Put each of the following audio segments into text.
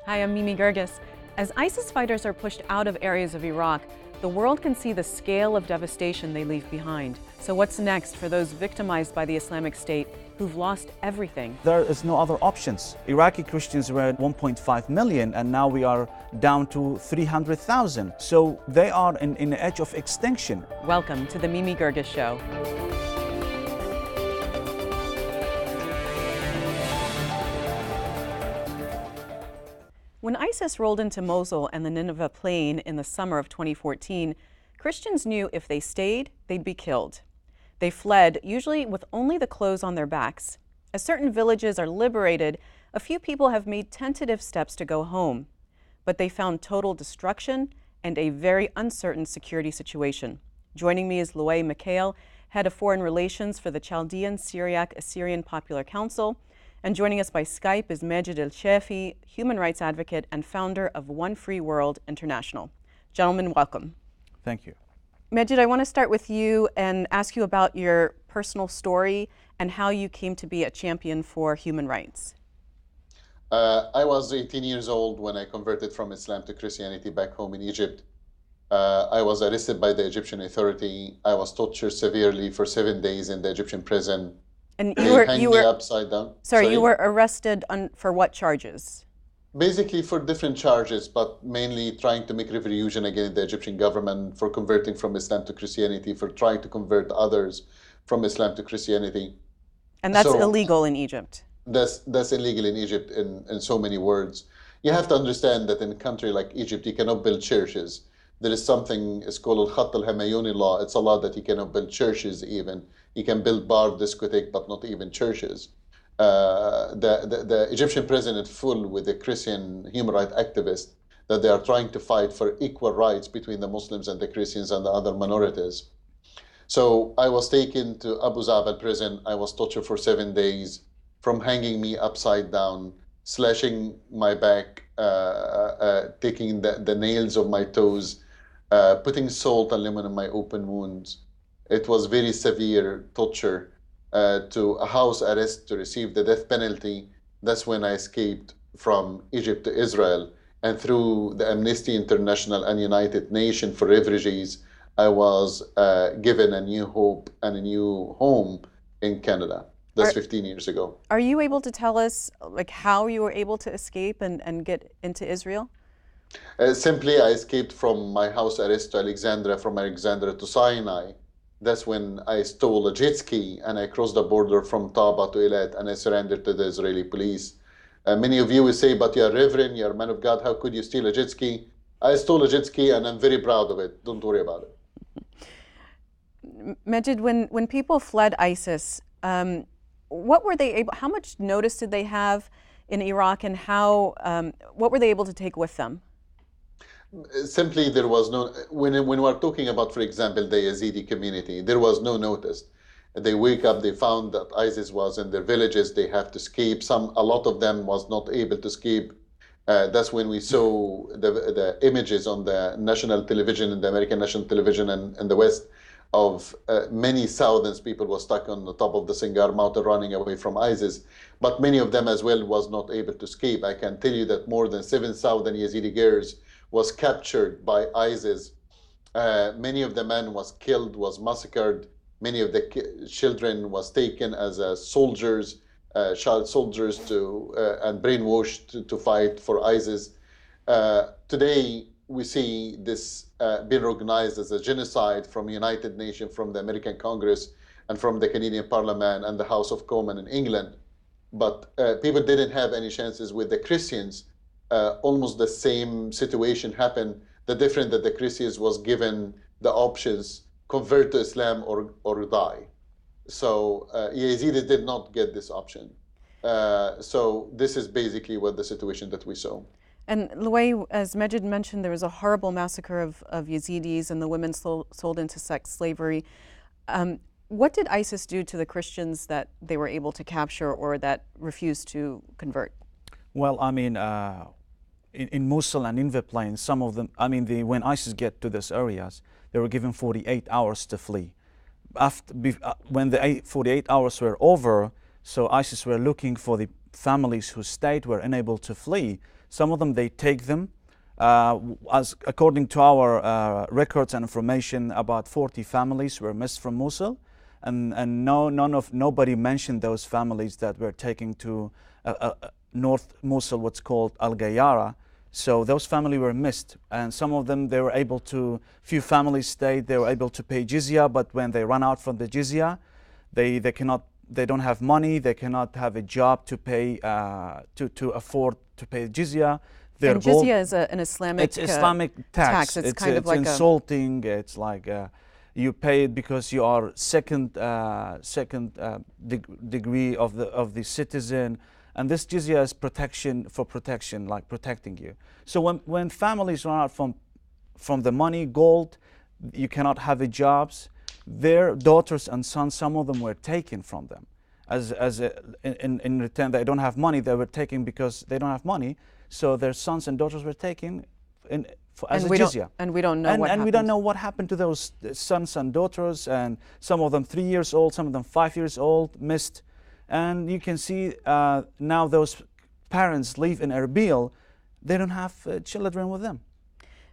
Hi, I'm Geerges. As ISIS fighters are pushed out of areas of Iraq, the world can see the scale of devastation they leave behind. So what's next for those victimized by the Islamic State who've lost everything? There is no other options. Iraqi Christians were at 1.5 million and now we are down to 300,000. So they are in the edge of extinction. Welcome to the Geerges Show. When ISIS rolled into Mosul and the Nineveh plain in the summer of 2014, Christians knew if they stayed, they'd be killed. They fled, usually with only the clothes on their backs. As certain villages are liberated, a few people have made tentative steps to go home. But they found total destruction and a very uncertain security situation. Joining me is Loay, Mikael, head of foreign relations for the Chaldean Syriac Assyrian Popular Council. And joining us by Skype is Majied Shafie, human rights advocate and founder of One Free World International. Gentlemen, welcome. Thank you. Majied, I want to start with you and ask you about your personal story and how you came to be a champion for human rights. I was 18 years old when I converted from Islam to Christianity back home in Egypt. I was arrested by the Egyptian authority. I was tortured severely for 7 days in the Egyptian prison. And you were upside down. Sorry, you were arrested for what charges? Basically for different charges, but mainly trying to make revolution against the Egyptian government, for converting from Islam to Christianity, for trying to convert others from Islam to Christianity. And that's illegal in Egypt? That's illegal in Egypt in so many words. You have to understand that in a country like Egypt, you cannot build churches. There is something, it's called Al-Khatt al-Hamayuni law. It's a law that you cannot build churches even. You can build bar, discotheque, but not even churches. The Egyptian prison is full with the Christian human rights activists that they are trying to fight for equal rights between the Muslims and the Christians and the other minorities. So I was taken to Abu Zabal prison. I was tortured for 7 days, from hanging me upside down, slashing my back, taking the nails of my toes, putting salt and lemon in my open wounds. It was very severe torture, to a house arrest to receive the death penalty. That's when I escaped from Egypt to Israel. And through the Amnesty International and United Nations for Refugees, I was given a new hope and a new home in Canada. That's 15 years ago. Are you able to tell us how you were able to escape and get into Israel? Simply, I escaped from my house arrest to Alexandria, from Alexandria to Sinai. That's when I stole a jet ski and I crossed the border from Taba to Eilat and I surrendered to the Israeli police. Many of you will say, but you're a reverend, you're a man of God, how could you steal a jet ski? I stole a jet ski and I'm very proud of it. Don't worry about it. Majied, when people fled ISIS, what were they able, how much notice did they have in Iraq, and what were they able to take with them? Simply, there was no, when we're talking about, for example, the Yazidi community, there was no notice. They wake up, they found that ISIS was in their villages, they have to escape. A lot of them was not able to escape. That's when we saw the images on the national television, the American national television and the West, of many thousands people were stuck on the top of the Sinjar mountain running away from ISIS. But many of them as well was not able to escape. I can tell you that more than 7,000 Yazidi girls was captured by ISIS. Many of the men was killed, was massacred. Many of the children was taken as soldiers, child soldiers and brainwashed to fight for ISIS. Today, we see this being recognized as a genocide from United Nations, from the American Congress, and from the Canadian Parliament and the House of Commons in England. But people didn't have any chances with the Christians. Almost the same situation happened. The difference that the Christians was given the options, convert to Islam or die. So Yazidis did not get this option. So this is basically what the situation that we saw. And Loay, as Majied mentioned, there was a horrible massacre of Yazidis and the women sold into sex slavery. What did ISIS do to the Christians that they were able to capture or that refused to convert? Well, I mean, in Mosul and in the plains, some of them, I mean, when ISIS get to these areas, they were given 48 hours to flee. When the 48 hours were over, so ISIS were looking for the families who stayed, were unable to flee. Some of them, they take them. As according to our records and information, about 40 families were missed from Mosul, and nobody mentioned those families that were taken to North Mosul, what's called Al Gayara. So those families were missed, and some of them, they were able to. Few families stayed; they were able to pay jizya, but when they run out from the jizya, they cannot. They don't have money. They cannot have a job to pay to afford to pay jizya. And jizya is an Islamic it's Islamic tax. It's kind of like insulting. It's like you pay it because you are second degree of the citizen, and this jizya is protection, like protecting you. So when families run out from the money, gold, you cannot have a jobs. Their daughters and sons, some of them were taken from them, in return they don't have money. They were taken because they don't have money. So their sons and daughters were taken as a jizya. And we don't know what happened. And we don't know what happened to those sons and daughters, and some of them 3 years old, some of them 5 years old, missed. And you can see now those parents live in Erbil. They don't have children with them.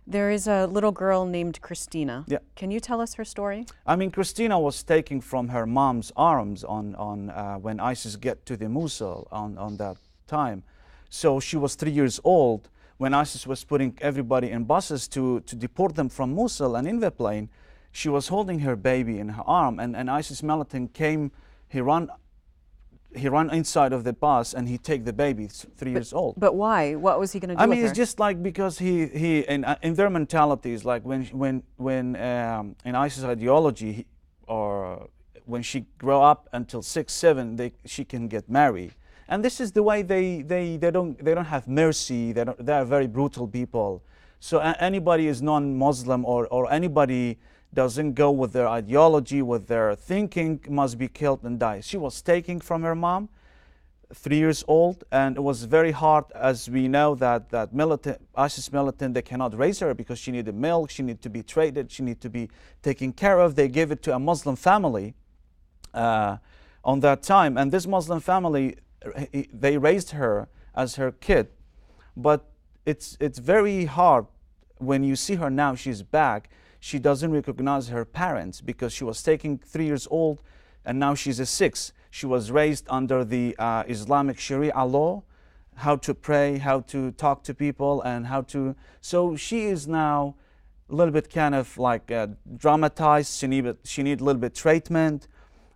There is a little girl named Christina. Yeah. Can you tell us her story? I mean, Christina was taken from her mom's arms when ISIS get to the Mosul on that time. So she was 3 years old when ISIS was putting everybody in buses to deport them from Mosul, and in the plane, she was holding her baby in her arm, and ISIS militant came. He ran inside of the bus and he take the baby, 3 years old. But why? What was he going to do? I mean, with it's her? just like because he in their mentality is like when in ISIS ideology, or when she grow up until 6, 7, she can get married. And this is the way they don't have mercy. They are very brutal people. So anybody is non-Muslim or anybody doesn't go with their ideology, with their thinking, must be killed and die. She was taken from her mom, 3 years old, and it was very hard, as we know that ISIS militant, they cannot raise her because she needed milk, she needed to be traded, she needed to be taken care of. They gave it to a Muslim family on that time, and this Muslim family, they raised her as her kid. But it's very hard when you see her now. She's back. She doesn't recognize her parents because she was taken 3 years old, and now she's a 6. She was raised under the Islamic Sharia law, how to pray, how to talk to people, and how to. So she is now a little bit kind of like dramatized. She need a little bit treatment.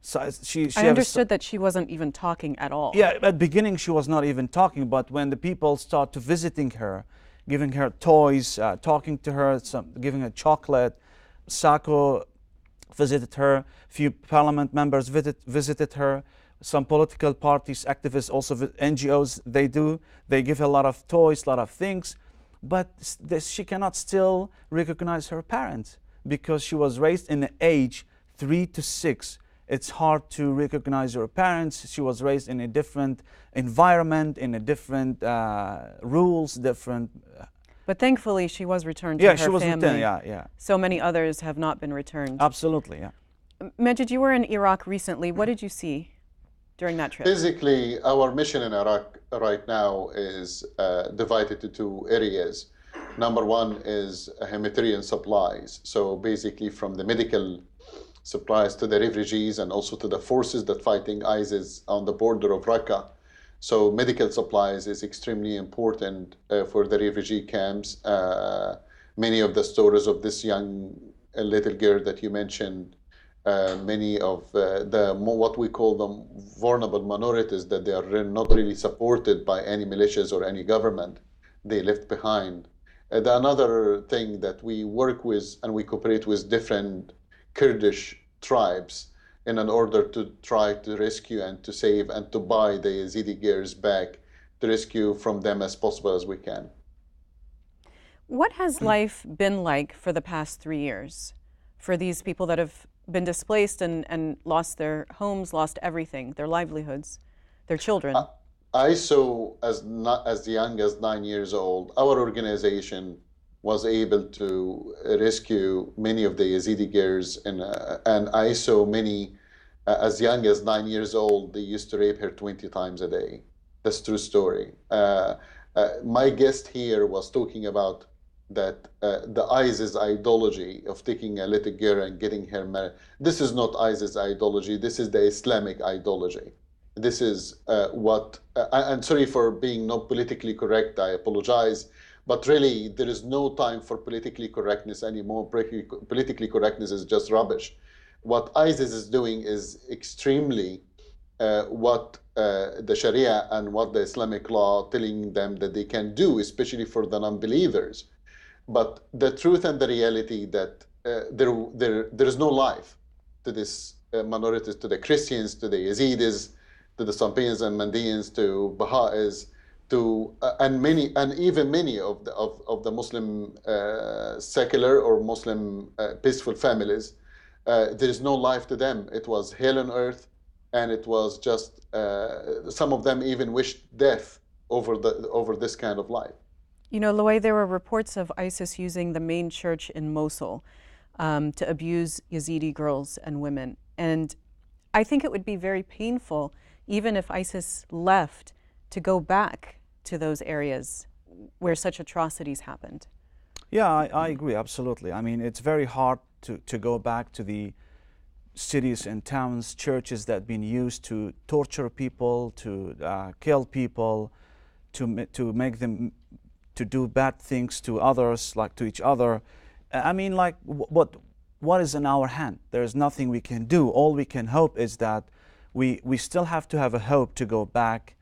So I understood that she wasn't even talking at all. Yeah, at the beginning she was not even talking, but when the people start to visiting her, giving her toys, talking to her, giving her chocolate, Sako visited her, few parliament members visited her, some political parties, activists, also NGOs, they give her a lot of toys, a lot of things, but she cannot still recognize her parents because she was raised in the age 3 to 6. It's hard to recognize her parents. She was raised in a different environment, in a different rules, different. But thankfully, she was returned to her family. Yeah, she was returned. Yeah. So many others have not been returned. Absolutely, yeah. Majied, you were in Iraq recently. What did you see during that trip? Basically, our mission in Iraq right now is divided into 2 areas. Number 1 is humanitarian supplies. So basically, from the medical supplies to the refugees and also to the forces that fighting ISIS on the border of Raqqa. So medical supplies is extremely important for the refugee camps. Many of the stories of this young little girl that you mentioned, many of what we call them vulnerable minorities, that they are not really supported by any militias or any government, they left behind. Another thing that we work with and we cooperate with different Kurdish tribes in order to try to rescue and to save and to buy the Yazidi girls back, to rescue from them as possible as we can. What has life been like for the past 3 years for these people that have been displaced and lost their homes, lost everything, their livelihoods, their children? I saw as young as 9 years old, our organization was able to rescue many of the Yazidi girls, and I saw many as young as 9 years old. They used to rape her 20 times a day. That's true story. My guest here was talking about that the ISIS ideology of taking a little girl and getting her married. This is not ISIS ideology. This is the Islamic ideology. This is I'm sorry for being not politically correct. I apologize. But really, there is no time for politically correctness anymore. Politically correctness is just rubbish. What ISIS is doing is extremely what the Sharia and what the Islamic law telling them that they can do, especially for the non-believers. But the truth and the reality that there is no life to this minorities, to the Christians, to the Yazidis, to the Sampans and Mandeans, to Baha'is, to and even many of the Muslim secular or Muslim peaceful families. There is no life to them. It was hell on earth, and it was just some of them even wished death over this kind of life. You know, Loay, there were reports of ISIS using the main church in Mosul to abuse Yazidi girls and women. And I think it would be very painful, even if ISIS left, to go back to those areas where such atrocities happened. Yeah, I agree, absolutely. I mean, it's very hard to go back to the cities and towns, churches that have been used to torture people, to kill people, to make them to do bad things to others, like to each other. I mean, like, what is in our hand? There's nothing we can do. All we can hope is that we still have to have a hope to go back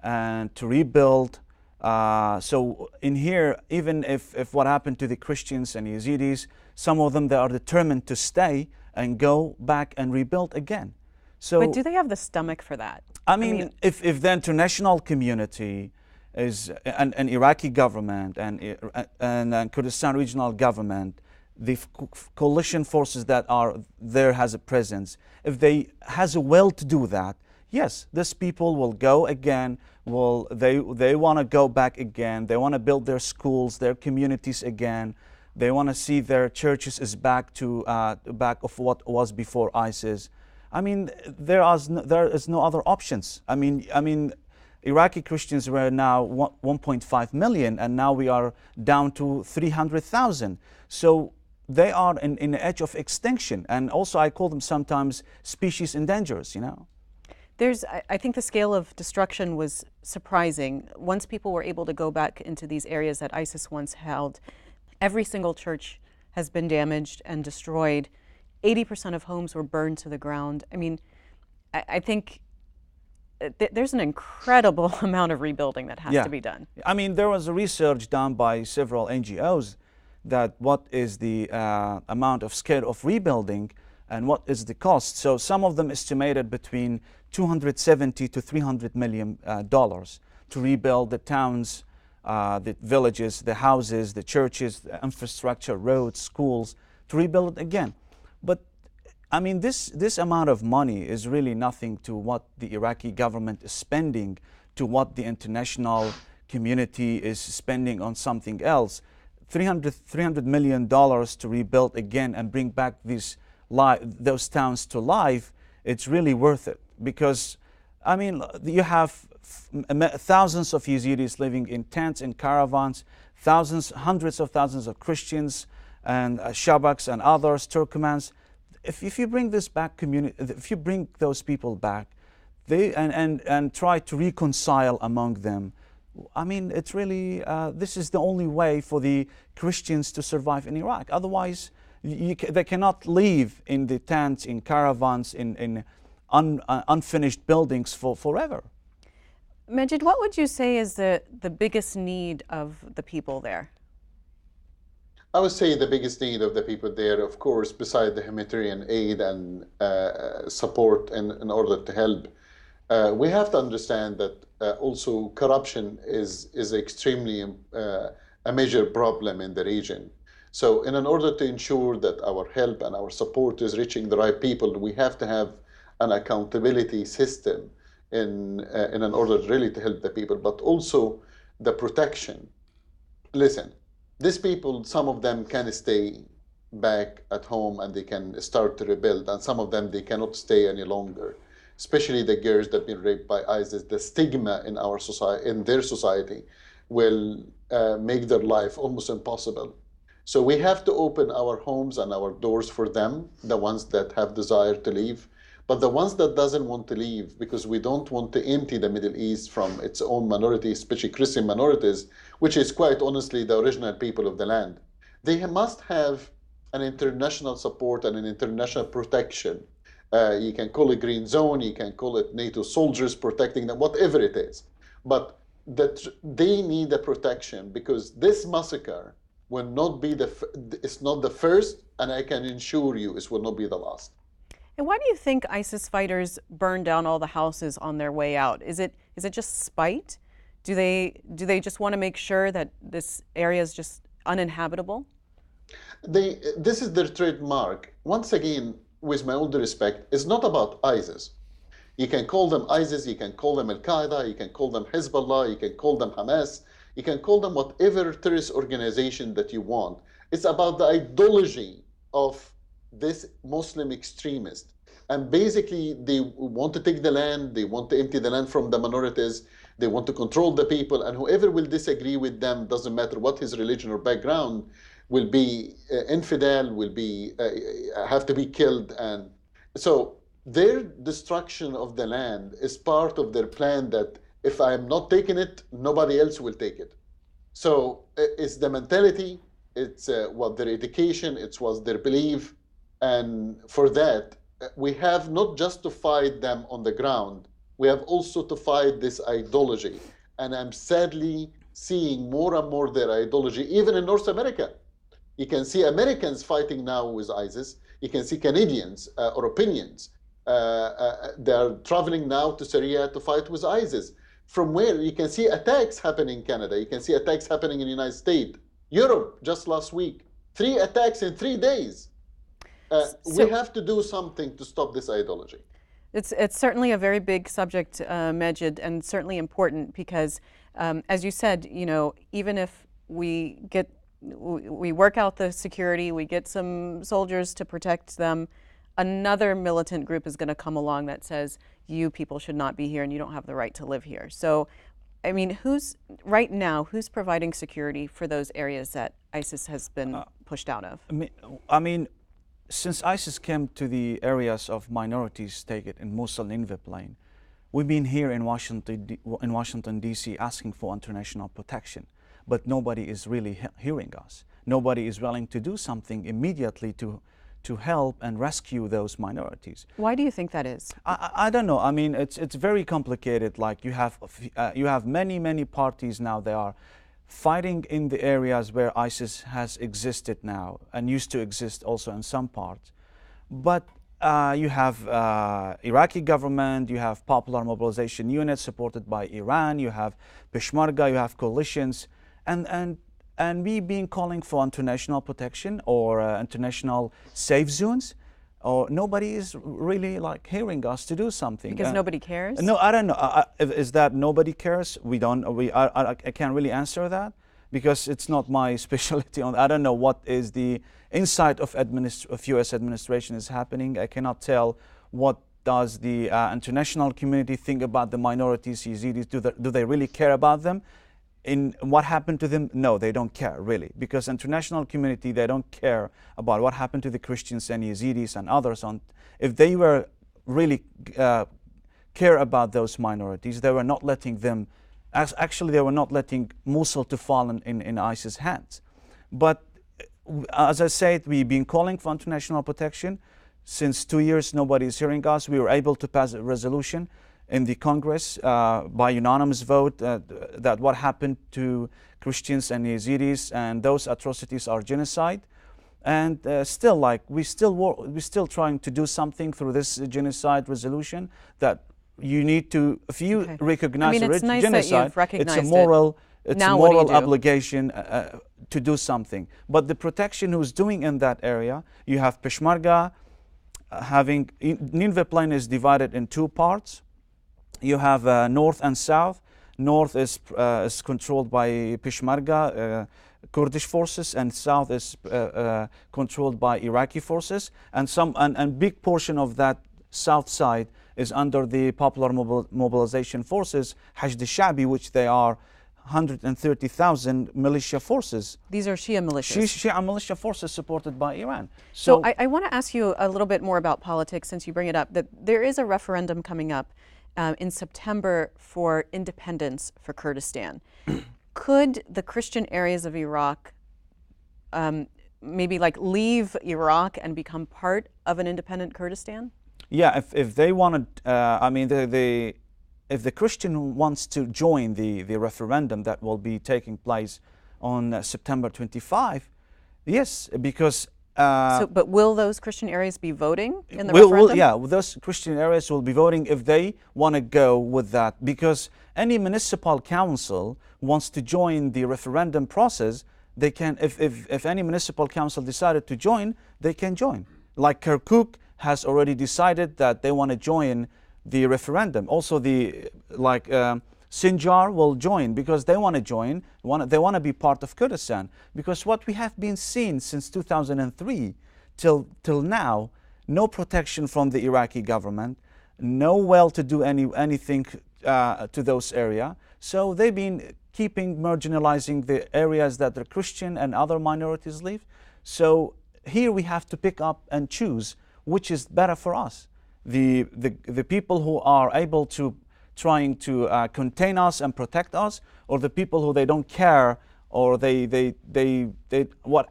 and to rebuild. So in here, even if what happened to the Christians and Yazidis, some of them, they are determined to stay and go back and rebuild again. So, but do they have the stomach for that? I mean if the international community is an Iraqi government and Kurdistan regional government, the coalition forces that are there has a presence, if they has a will to do that, yes, these people will go again. They want to go back again. They want to build their schools, their communities again. They want to see their churches is back of what was before ISIS. I mean, there is no other options. I mean, Iraqi Christians were now 1.5 million, and now we are down to 300,000. So they are in the edge of extinction, and also I call them sometimes species endangers. You know. I think the scale of destruction was surprising. Once people were able to go back into these areas that ISIS once held, every single church has been damaged and destroyed. 80% of homes were burned to the ground. I mean, I think there's an incredible amount of rebuilding that has to be done. I mean, there was a research done by several NGOs that what is the amount of scale of rebuilding and what is the cost. So some of them estimated between $270 to $300 million to rebuild the towns, the villages, the houses, the churches, the infrastructure, roads, schools, to rebuild it again. But I mean, this amount of money is really nothing to what the Iraqi government is spending, to what the international community is spending on something else. $300 million to rebuild again and bring back those towns to life, it's really worth it. Because, I mean, you have thousands of Yazidis living in tents and caravans, hundreds of thousands of Christians and Shabaks and others, Turkmens. If you bring this back if you bring those people back, and try to reconcile among them, I mean, it's really, this is the only way for the Christians to survive in Iraq. Otherwise, they cannot live in the tents, in caravans, in unfinished buildings forever. Majied, what would you say is the biggest need of the people there? I would say the biggest need of the people there, of course, beside the humanitarian aid and support in order to help, we have to understand that also corruption is extremely a major problem in the region. So in order to ensure that our help and our support is reaching the right people, we have to have an accountability system in order really to help the people, but also the protection. Listen, these people, some of them can stay back at home and they can start to rebuild, and some of them, they cannot stay any longer, especially the girls that have been raped by ISIS. The stigma in our society, in their society, will make their life almost impossible. So we have to open our homes and our doors for them, the ones that have desire to leave, but the ones that doesn't want to leave, because we don't want to empty the Middle East from its own minorities, especially Christian minorities, which is quite honestly the original people of the land. They must have an international support and an international protection. You can call it green zone, you can call it NATO soldiers protecting them, whatever it is. But that they need a protection, because this massacre will not be it's not the first, and I can assure you it will not be the last. And why do you think ISIS fighters burned down all the houses on their way out? Is it just spite? Do they just want to make sure that this area is just uninhabitable? This is their trademark. Once again, with my all due respect, it's not about ISIS. You can call them ISIS, you can call them Al-Qaeda, you can call them Hezbollah, you can call them Hamas, you can call them whatever terrorist organization that you want. It's about the ideology of this Muslim extremist. And basically, they want to take the land, they want to empty the land from the minorities, they want to control the people, and whoever will disagree with them, doesn't matter what his religion or background, will be infidel, will be have to be killed. And so their destruction of the land is part of their plan that if I'm not taking it, nobody else will take it. So it's the mentality, it's what their education, it's what their belief. And for that, we have not just to fight them on the ground, we have also to fight this ideology. And I'm sadly seeing more and more their ideology, even in North America. You can see Americans fighting now with ISIS. You can see Canadians, Europeans, they are traveling now to Syria to fight with ISIS. From where you can see attacks happening in Canada, you can see attacks happening in the United States, Europe just last week, 3 attacks in 3 days. We have to do something to stop this ideology. It's certainly a very big subject, Majied, and certainly important because, as you said, even if we work out the security, we get some soldiers to protect them, another militant group is going to come along that says, you people should not be here and you don't have the right to live here. So, I mean, who's providing security for those areas that ISIS has been pushed out of? I mean, since ISIS came to the areas of minorities, take it in Mosul and Nineveh Plain, we've been here in Washington, D.C. asking for international protection, but nobody is really hearing us. Nobody is willing to do something immediately to help and rescue those minorities. Why do you think that is? I don't know. I mean, it's very complicated. Like you have many parties now. They are fighting in the areas where ISIS has existed now and used to exist also in some parts. But you have Iraqi government, you have popular mobilization units supported by Iran, you have Peshmerga, you have coalitions, and we being calling for international protection or international safe zones, or nobody is really like hearing us to do something. Because nobody cares? No, I don't know. Is that nobody cares? I can't really answer that because it's not my specialty. I don't know what is the inside of U.S. administration is happening. I cannot tell what does the international community think about the minorities, Yazidis. Do they really care about them? In what happened to them? No, they don't care really, because international community, they don't care about what happened to the Christians and Yazidis and others. If they were really care about those minorities, they were not letting them, actually they were not letting Mosul to fall in ISIS hands. But as I said, we've been calling for international protection. Since 2 years, nobody is hearing us. We were able to pass a resolution in the Congress by unanimous vote that what happened to Christians and Yazidis and those atrocities are genocide. And still, we're still trying to do something through this genocide resolution that you need to, if you recognize nice genocide, it's a moral obligation to do something. But the protection who's doing in that area, you have Peshmerga Nineveh Plain is divided in 2 parts. You have north and south. North is controlled by Peshmerga, Kurdish forces, and south is controlled by Iraqi forces. And big portion of that south side is under the popular mobilization forces, Hashd al-Sha'bi, which they are 130,000 militia forces. These are Shia militias. Shia militia forces supported by Iran. So I want to ask you a little bit more about politics since you bring it up. That there is a referendum coming up in September for independence for Kurdistan. Could the Christian areas of Iraq maybe like leave Iraq and become part of an independent Kurdistan? Yeah, if they wanted, I mean, if the Christian wants to join the referendum that will be taking place on September 25, yes, because... but will those Christian areas be voting in the referendum? Yeah, those Christian areas will be voting if they want to go with that, because any municipal council wants to join the referendum process, they can, if any municipal council decided to join, they can join. Like Kirkuk has already decided that they want to join the referendum. Also, Sinjar will join because they want to join. They want to be part of Kurdistan. Because what we have been seeing since 2003 till now, no protection from the Iraqi government, no will to do anything to those areas. So they've been marginalizing the areas that the Christian and other minorities live. So here we have to pick up and choose which is better for us. The people who are able to trying to contain us and protect us, or the people who they don't care, or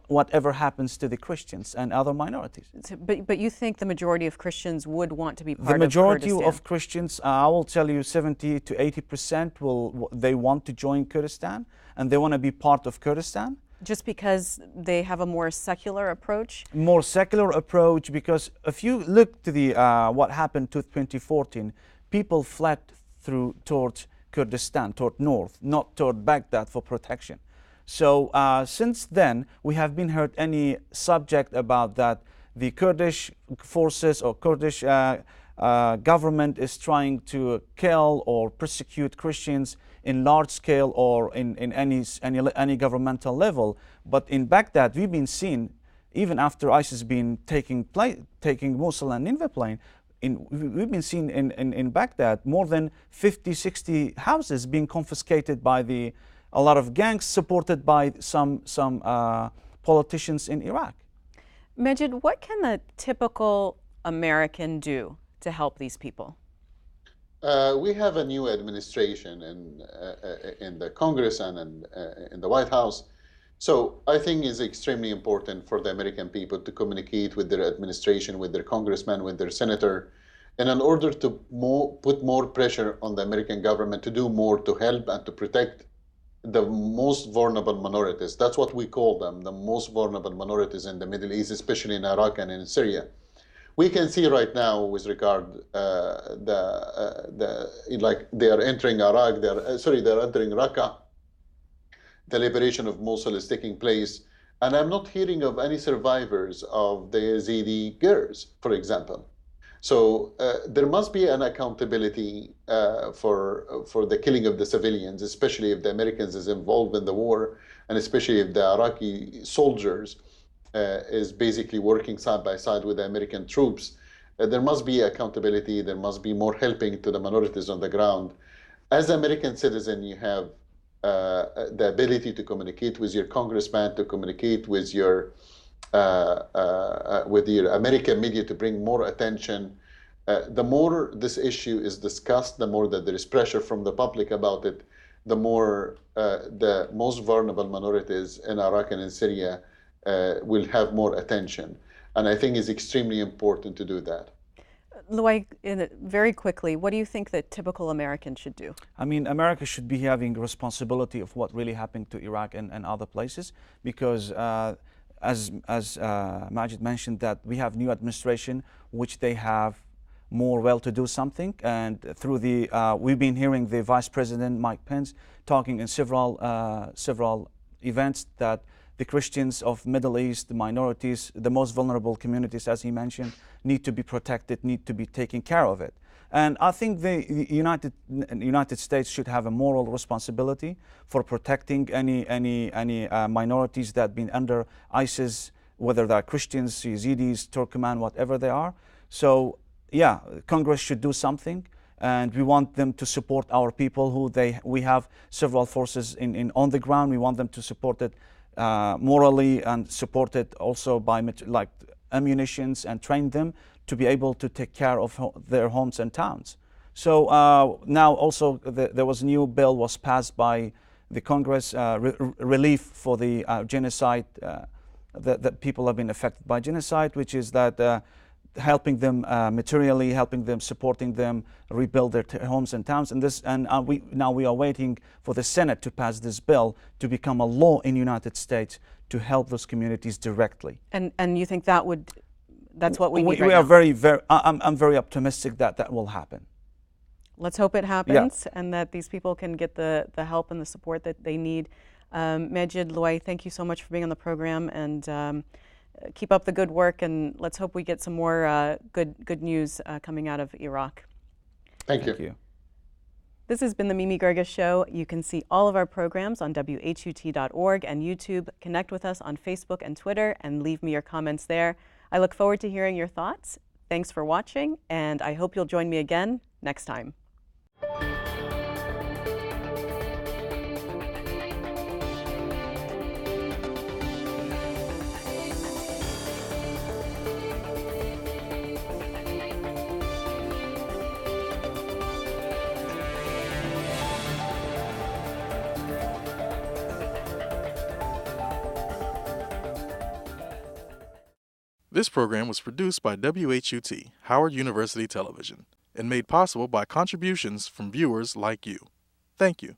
whatever happens to the Christians and other minorities. But you think the majority of Christians would want to be part of Kurdistan? The majority of Christians, I will tell you, 70 to 80% they want to join Kurdistan and they want to be part of Kurdistan. Just because they have a more secular approach? More secular approach, because if you look to the what happened to 2014, people fled towards Kurdistan, toward north, not toward Baghdad for protection. So since then, we have been heard any subject about that the Kurdish forces or Kurdish government is trying to kill or persecute Christians in large scale or in any governmental level. But in Baghdad, we've been seeing, even after ISIS been taking Mosul and Nineveh plain, we've been seeing in Baghdad more than 50, 60 houses being confiscated by a lot of gangs supported by some politicians in Iraq. Majied, what can the typical American do to help these people? We have a new administration in the Congress and in the White House. So I think it's extremely important for the American people to communicate with their administration, with their congressman, with their senator, and in order to put more pressure on the American government to do more to help and to protect the most vulnerable minorities. That's what we call them, the most vulnerable minorities in the Middle East, especially in Iraq and in Syria. We can see right now with regard like they are entering Iraq, they're entering Raqqa. The liberation of Mosul is taking place, and I'm not hearing of any survivors of the Yazidi Geerges, for example. So there must be an accountability for the killing of the civilians, especially if the Americans is involved in the war, and especially if the Iraqi soldiers is basically working side by side with the American troops. There must be accountability. There must be more helping to the minorities on the ground. As an American citizen, you have the ability to communicate with your congressman, to communicate with your American media to bring more attention. The more this issue is discussed, the more that there is pressure from the public about it, the more the most vulnerable minorities in Iraq and in Syria will have more attention. And I think it's extremely important to do that. Loay, very quickly, what do you think that typical American should do? I mean, America should be having responsibility of what really happened to Iraq and other places, because as Majied mentioned, that we have new administration, which they have more well to do something. And through we've been hearing the Vice President Mike Pence talking in several events that the Christians of Middle East, the minorities, the most vulnerable communities, as he mentioned, need to be protected, need to be taken care of it. And I think the United States should have a moral responsibility for protecting any minorities that have been under ISIS, whether they're Christians, Yazidis, Turkmen, whatever they are. So yeah, Congress should do something. and we want them to support our people we have several forces on the ground. We want them to support it morally and support it also by like ammunitions and train them to be able to take care of their homes and towns. So now also there was a new bill was passed by the Congress, relief for the genocide, that people have been affected by genocide, which is that helping them materially, helping them, supporting them, rebuild their homes and towns. And we are waiting for the Senate to pass this bill to become a law in the United States to help those communities directly. And you think that's what we need right we are now? I'm very optimistic that will happen. Let's hope it happens, and that these people can get the help and the support that they need. Majied, Loay, thank you so much for being on the program, and keep up the good work, and let's hope we get some more good news coming out of Iraq. Thank you. This has been the Mimi Geerges Show. You can see all of our programs on WHUT.org and YouTube. Connect with us on Facebook and Twitter, and leave me your comments there. I look forward to hearing your thoughts. Thanks for watching, and I hope you'll join me again next time. This program was produced by WHUT, Howard University Television, and made possible by contributions from viewers like you. Thank you.